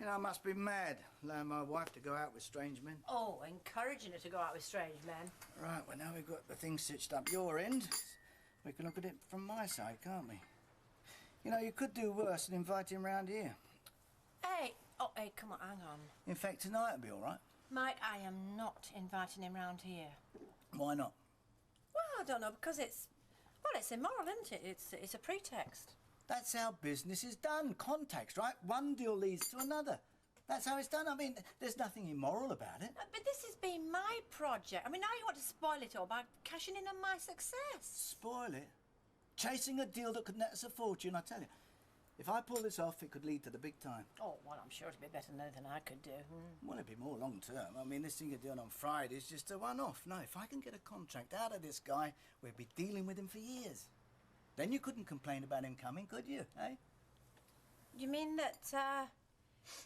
You know, I must be mad, allowing my wife to go out with strange men. Oh, encouraging her to go out with strange men. Right, well, now we've got the thing stitched up your end, we can look at it from my side, can't we? You know, you could do worse than invite him round here. Hey, hey, come on, hang on. In fact, tonight will be all right. Mike, I am not inviting him round here. Why not? Well, I don't know, because it's immoral, isn't it? It's a pretext. That's how business is done. Contacts, right? One deal leads to another. That's how it's done. I mean, there's nothing immoral about it. No, but this has been my project. I mean, now you want to spoil it all by cashing in on my success. Spoil it? Chasing a deal that could net us a fortune, I tell you. If I pull this off, it could lead to the big time. Oh, well, I'm sure it'd be better than anything I could do. Well, it'd be more long-term. I mean, this thing you're doing on Friday is just a one-off. No, if I can get a contract out of this guy, we'd be dealing with him for years. Then you couldn't complain about him coming, could you, eh? You mean that,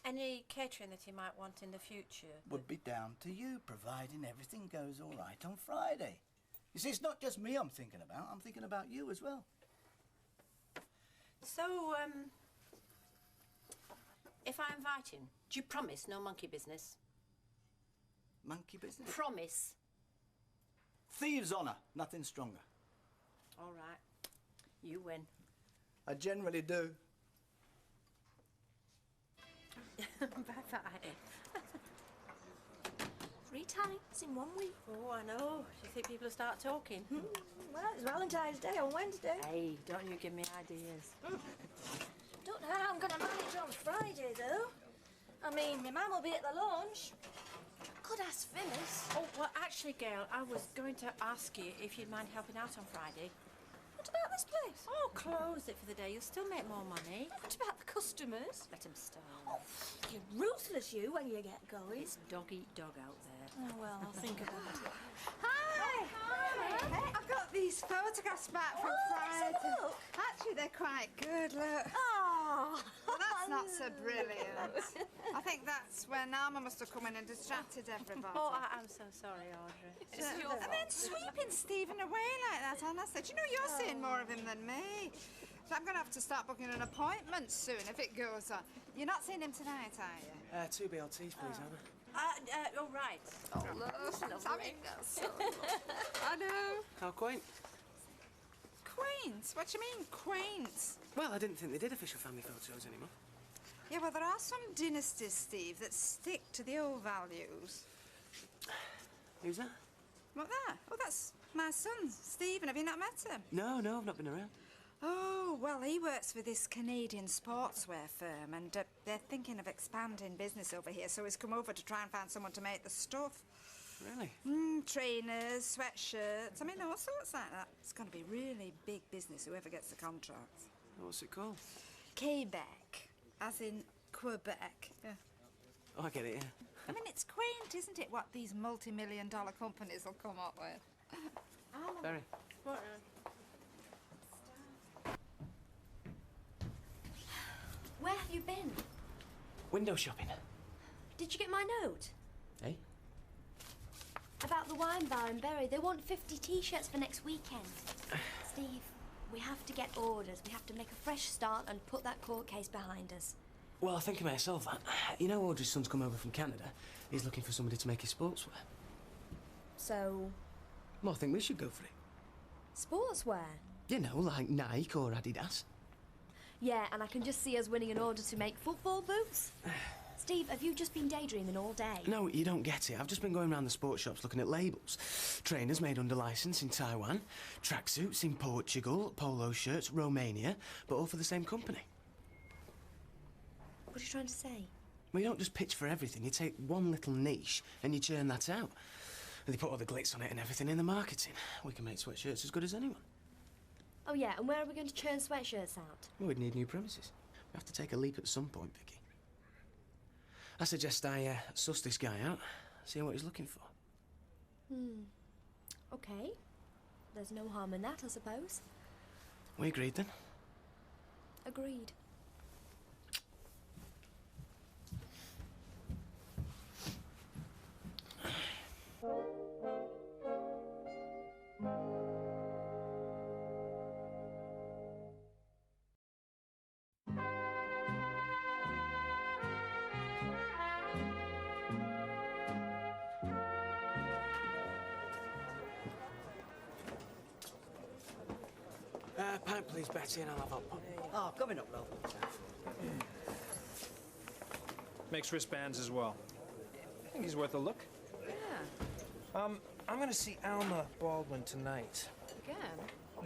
any catering that he might want in the future? Would be down to you, providing everything goes all right on Friday. You see, it's not just me I'm thinking about. I'm thinking about you as well. So, if I invite him, do you promise no monkey business? Monkey business? Promise. Thieves' honour, nothing stronger. All right. You win. I generally do. Bye-bye. 3 times in 1 week. Oh, I know. Do you think people will start talking? Well, it's Valentine's Day on Wednesday. Hey, don't you give me ideas. Don't know how I'm going to manage on Friday, though. I mean, my mum will be at the lunch. Could ask Phyllis. Oh, well, actually, Gail, I was going to ask you if you'd mind helping out on Friday. What about this place? Oh, close it for the day. You'll still make more money. What about the customers? Let them starve. Oh, you're ruthless, you, when you get going. It's dog-eat-dog out there. Oh, well, I'll think about it. Hi! Hi! I've got these photographs back from Friday. Let's have a look. Actually, they're quite good, look. Oh! Well, that's not so brilliant. I think that's when Alma must have come in and distracted everybody. Oh, I'm so sorry, Audrey. And then sweeping Stephen away like that, honestly. Do you know, you're seeing more of him than me. So I'm going to have to start booking an appointment soon if it goes on. You're not seeing him tonight, are you? 2 BLTs, please, Alma. Oh, right. Oh, love. Sammy, that's so I know. How quaint. Quaint? What do you mean, quaint? Well, I didn't think they did official family photos anymore. Yeah, well, there are some dynasties, Steve, that stick to the old values. Who's that? What, that? Oh, that's my son, Stephen. Have you not met him? No, I've not been around. Oh, well, he works for this Canadian sportswear firm, and they're thinking of expanding business over here, so he's come over to try and find someone to make the stuff. Really? Trainers, sweatshirts, I mean, all sorts like that. It's going to be really big business, whoever gets the contract. What's it called? Quebec, as in Quebec. Yeah. Oh, I get it, yeah. I mean, it's quaint, isn't it, what these multi-million-dollar companies will come up with? Very. What? Where have you been? Window shopping. Did you get my note? Hey? About the wine bar in Bury. They want 50 T-shirts for next weekend. Steve, we have to get orders. We have to make a fresh start and put that court case behind us. Well, I think I may have solved that. You know Audrey's son's come over from Canada. He's looking for somebody to make his sportswear. So, Well, I think we should go for it. sportswear? You know, like Nike or Adidas. Yeah, and I can just see us winning an order to make football boots. Steve, have you just been daydreaming all day? No, you don't get it. I've just been going around the sports shops looking at labels. Trainers made under licence in Taiwan, tracksuits in Portugal, polo shirts, Romania, but all for the same company. What are you trying to say? Well, you don't just pitch for everything. You take one little niche and you churn that out. And they put all the glitz on it and everything in the marketing. We can make sweatshirts as good as anyone. Oh, yeah, and where are we going to churn sweatshirts out? Well, we'd need new premises. We have to take a leap at some point, Vicky. I suggest I suss this guy out, see what he's looking for. OK. There's no harm in that, I suppose. We agreed then. Agreed. Pint, please, Betty, and I'll have hot pot. Oh, coming up, love. Makes wristbands as well. I think he's worth a look. Yeah. I'm gonna see Alma Baldwin tonight. Again?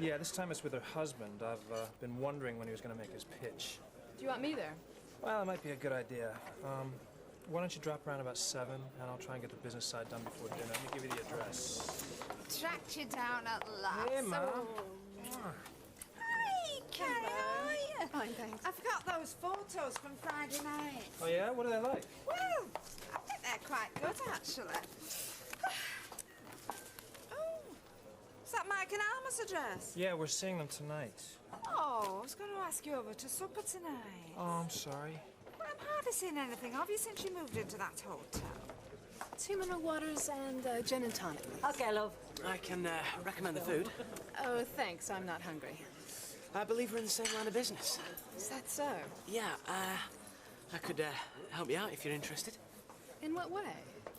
Yeah, this time it's with her husband. I've been wondering when he was gonna make his pitch. Do you want me there? Well, it might be a good idea. Why don't you drop around about 7, and I'll try and get the business side done before dinner. Let me give you the address. Tracked you down at last. Hey, Mom. Hi, Carrie, how are you? Fine, thanks. I've got those photos from Friday night. Oh, yeah? What are they like? Well, I think they're quite good, actually. Oh, is that Mike and Alma's address? Yeah, we're seeing them tonight. Oh, I was going to ask you over to supper tonight. Oh, I'm sorry. Well, I'm hardly seen anything of you since you moved into that hotel. 2 mineral waters and gin and tonic. Okay, love. I can recommend the food. Oh, thanks. I'm not hungry. I believe we're in the same line of business. Is that so? Yeah, I could help you out if you're interested. In what way?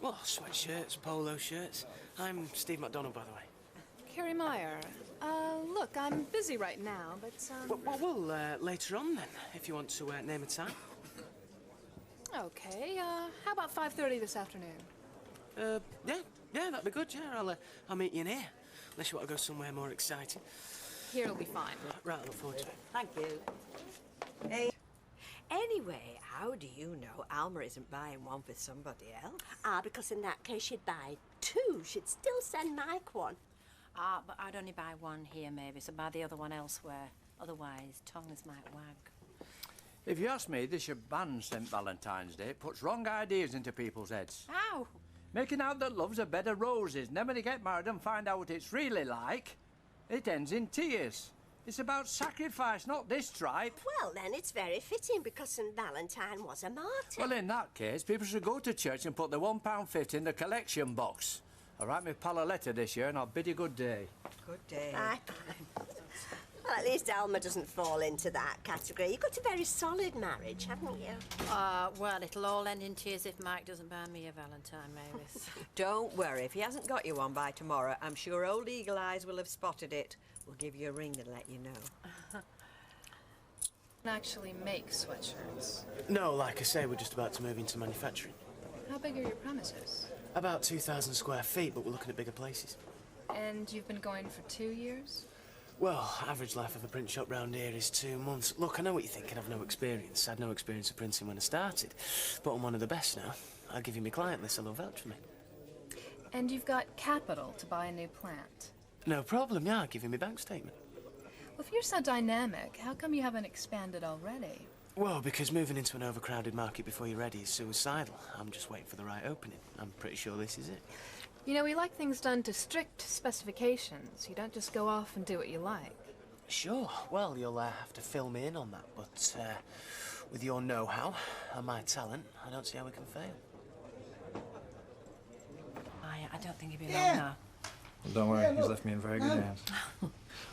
Well, sweatshirts, polo shirts. I'm Steve McDonald, by the way. Carrie Meyer. Look, I'm busy right now, but, Well, later on, then, if you want to name a time. Okay, how about 5:30 this afternoon? Yeah, that'd be good, yeah. I'll meet you in here. Unless you want to go somewhere more exciting. Here'll be fine. Right, I look forward to it. Thank you. Hey. Anyway, how do you know Alma isn't buying one for somebody else? Because in that case she'd buy 2. She'd still send Mike one. But I'd only buy one here, maybe, so buy the other one elsewhere. Otherwise, tongues might wag. If you ask me, they should ban St. Valentine's Day. It puts wrong ideas into people's heads. How? Making out that love's a bed of roses. And then when they get married and find out what it's really like, it ends in tears. It's about sacrifice, not this tripe. Well, then it's very fitting because St. Valentine was a martyr. Well, in that case, people should go to church and put their £1.50 in the collection box. I'll write my pal a letter this year and I'll bid you good day. Good day. Aye. Well, at least Alma doesn't fall into that category. You've got a very solid marriage, haven't you? Well, it'll all end in tears if Mike doesn't buy me a Valentine, Mavis. Don't worry, if he hasn't got you one by tomorrow, I'm sure old Eagle Eyes will have spotted it. We'll give you a ring and let you know. Actually make sweatshirts. No, like I say, we're just about to move into manufacturing. How big are your premises? About 2,000 square feet, but we're looking at bigger places. And you've been going for 2 years? Well, average life of a print shop round here is 2 months. Look, I know what you're thinking. I've no experience. I had no experience of printing when I started. But I'm one of the best now. I'll give you my client list, so they'll vouch for me. And you've got capital to buy a new plant? No problem, yeah. I'll give you my bank statement. Well, if you're so dynamic, how come you haven't expanded already? Well, because moving into an overcrowded market before you're ready is suicidal. I'm just waiting for the right opening. I'm pretty sure this is it. You know, we like things done to strict specifications. You don't just go off and do what you like. Sure. Well, you'll have to fill me in on that, but with your know-how and my talent, I don't see how we can fail. I don't think he'll be long now. Well, don't worry, he's left me in very good hands.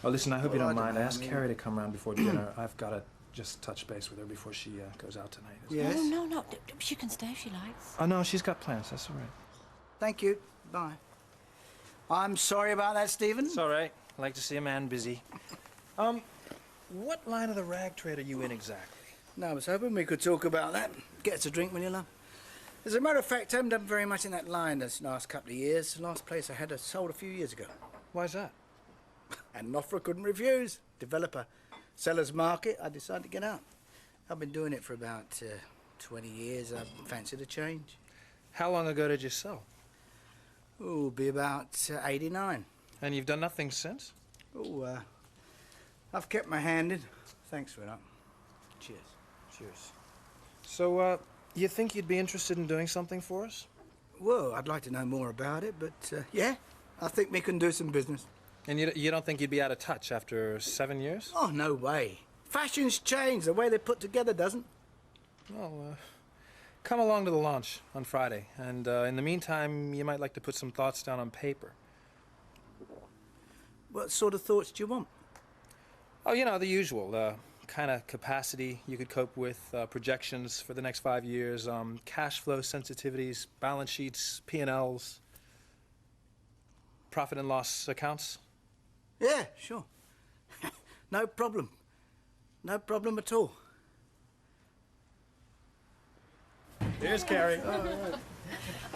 Oh, listen, I hope you don't mind. I asked Carrie to come round before dinner. I've got to just touch base with her before she goes out tonight. Yes? No. She can stay if she likes. Oh, no, she's got plans. That's all right. Thank you. Bye. I'm sorry about that, Stephen. It's all right. I like to see a man busy. What line of the rag trade are you in exactly? No, I was hoping we could talk about that. Get us a drink, will you, love? As a matter of fact, I haven't done very much in that line this last couple of years. The last place I had I sold a few years ago. Why's that? And an offer I couldn't refuse. Developer. Seller's market. I decided to get out. I've been doing it for about 20 years. I fancied a change. How long ago did you sell? Oh, be about 89. And you've done nothing since? Oh, I've kept my hand in. Thanks for that. Cheers. Cheers. So, you think you'd be interested in doing something for us? Well, I'd like to know more about it, but yeah, I think we can do some business. And you don't think you'd be out of touch after 7 years? Oh, no way. Fashion's changed. The way they're put together doesn't. Well, come along to the launch on Friday. And in the meantime, you might like to put some thoughts down on paper. What sort of thoughts do you want? Oh, you know, the usual. Kind of capacity you could cope with, projections for the next 5 years, cash flow sensitivities, balance sheets, P&Ls, profit and loss accounts. Yeah, sure. No problem. No problem at all. Here's Carrie.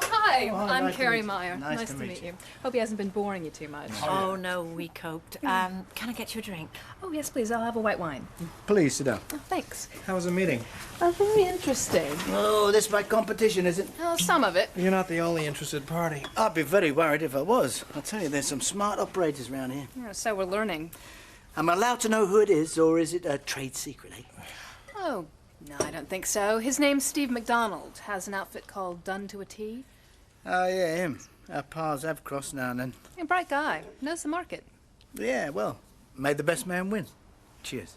Hi, I'm nice to Carrie meet you. Meyer. Nice to to meet meet you. you. Hope he hasn't been boring you too much. Oh, no, we coped. Can I get you a drink? Oh, yes, please. I'll have a white wine. Please sit down. Oh, thanks. How was the meeting? Oh, very interesting. Oh, this my competition, is it? Oh, some of it. You're not the only interested party. I'd be very worried if I was. I'll tell you, there's some smart operators around here. Yeah, so we're learning. Am I allowed to know who it is, or is it a trade secret, eh? Oh, no, I don't think so. His name's Steve McDonald. Has an outfit called Done to a T. Oh, yeah, him. Our paths have crossed now and then. A bright guy. Knows the market. Yeah, well, may the best man win. Cheers.